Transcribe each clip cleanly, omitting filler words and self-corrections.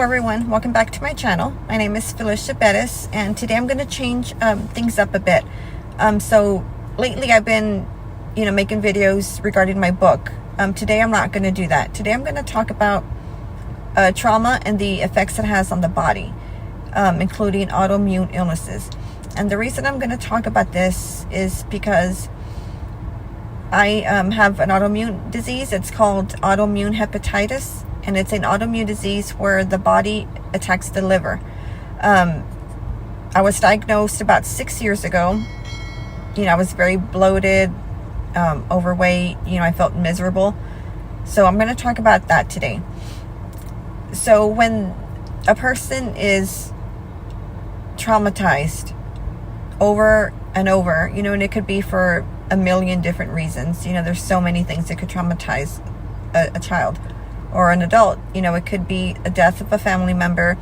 everyone, welcome back to my channel. My name is Felicia Perez, and today I'm going to change things up a bit. So lately I've been making videos regarding my book. Today I'm not going to do that. Today I'm going to talk about trauma and the effects it has on the body, including autoimmune illnesses. And the reason I'm going to talk about this is because I have an autoimmune disease. It's called autoimmune hepatitis, and it's an autoimmune disease where the body attacks the liver. I was diagnosed about 6 years ago. I was very bloated, overweight. I felt miserable. So I'm going to talk about that today. So when a person is traumatized over and over, and it could be for a million different reasons. There's so many things that could traumatize a child or an adult. It could be a death of a family member,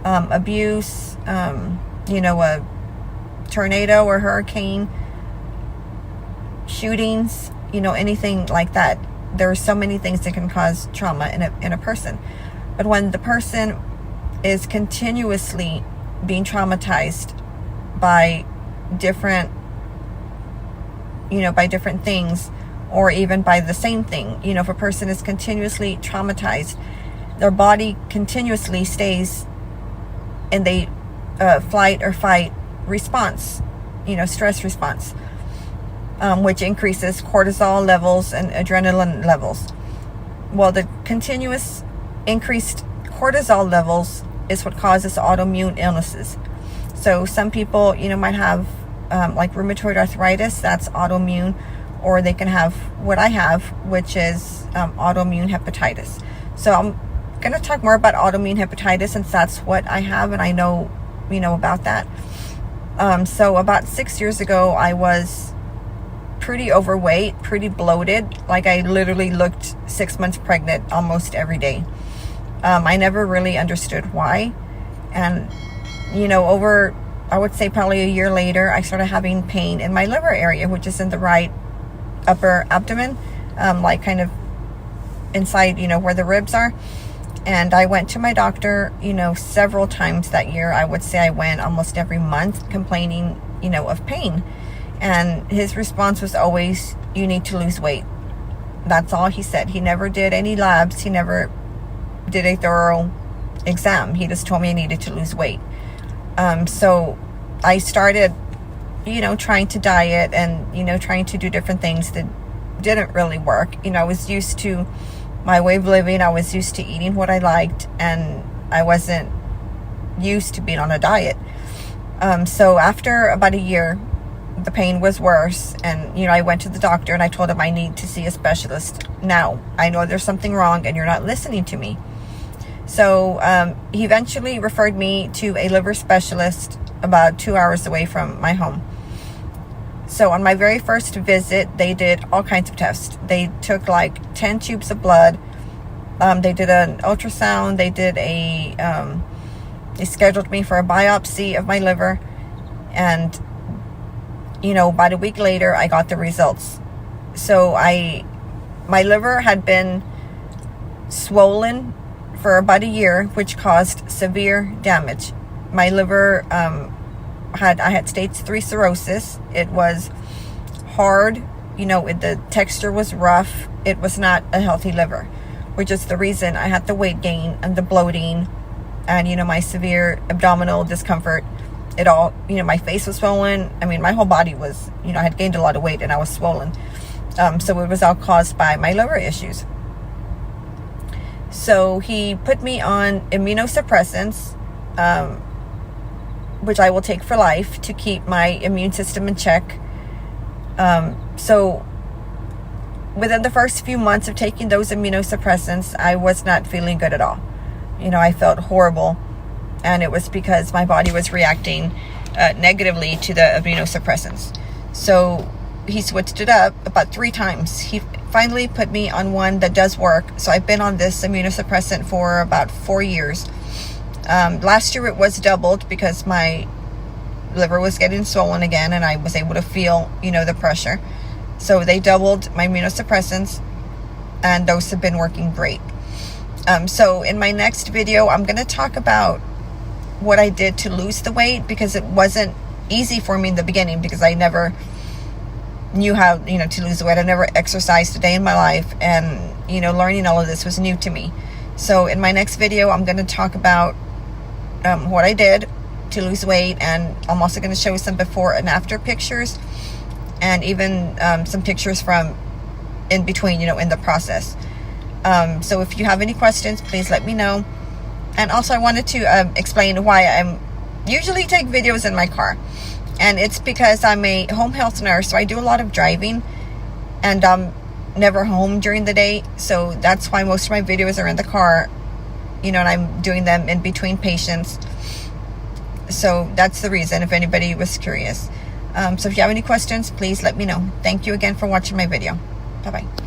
abuse, a tornado or hurricane, shootings, anything like that. There are so many things that can cause trauma in a person. But when the person is continuously being traumatized by different things, or even by the same thing. If a person is continuously traumatized, their body continuously stays in the flight or fight response, stress response, which increases cortisol levels and adrenaline levels. Well, the continuous increased cortisol levels is what causes autoimmune illnesses. So some people, might have like rheumatoid arthritis, that's autoimmune, or they can have what I have, which is autoimmune hepatitis. So I'm going to talk more about autoimmune hepatitis since that's what I have and I know, about that. So about 6 years ago, I was pretty overweight, pretty bloated. Like I literally looked 6 months pregnant almost every day. I never really understood why. And, over, I would say probably a year later, I started having pain in my liver area, which is in the right upper abdomen, like kind of inside, where the ribs are. And I went to my doctor, several times that year. I would say I went almost every month complaining, of pain. And his response was always, you need to lose weight. That's all he said. He never did any labs. He never did a thorough exam. He just told me I needed to lose weight. So I started, trying to diet and, trying to do different things that didn't really work. I was used to my way of living. I was used to eating what I liked, and I wasn't used to being on a diet. So after about a year, the pain was worse, and, I went to the doctor and I told him I need to see a specialist now. I know there's something wrong and you're not listening to me. So he eventually referred me to a liver specialist about 2 hours away from my home. So on my very first visit, they did all kinds of tests. They took like 10 tubes of blood. They did an ultrasound. They did they scheduled me for a biopsy of my liver. And, about a week later, I got the results. So my liver had been swollen for about a year, which caused severe damage. My liver, I had stage 3 cirrhosis. It was hard, the texture was rough. It was not a healthy liver, which is the reason I had the weight gain and the bloating and, my severe abdominal discomfort. It all, my face was swollen. I mean, my whole body was, I had gained a lot of weight and I was swollen. So it was all caused by my liver issues. So he put me on immunosuppressants, which I will take for life to keep my immune system in check. So within the first few months of taking those immunosuppressants, I was not feeling good at all. I felt horrible. And it was because my body was reacting negatively to the immunosuppressants. So he switched it up about 3 times. He finally put me on one that does work. So I've been on this immunosuppressant for about 4 years. Last year it was doubled because my liver was getting swollen again and I was able to feel, the pressure. So they doubled my immunosuppressants and those have been working great. So in my next video, I'm going to talk about what I did to lose the weight, because it wasn't easy for me in the beginning, because I never knew how, to lose the weight. I never exercised a day in my life, and, learning all of this was new to me. So in my next video, I'm going to talk about what I did to lose weight, and I'm also going to show some before and after pictures, and even some pictures from in between, in the process. So if you have any questions, please let me know. And also I wanted to explain why I usually take videos in my car. And it's because I'm a home health nurse, so I do a lot of driving, and I'm never home during the day. So that's why most of my videos are in the car, and I'm doing them in between patients. So that's the reason, if anybody was curious. So if you have any questions, please let me know. Thank you again for watching my video. Bye-bye.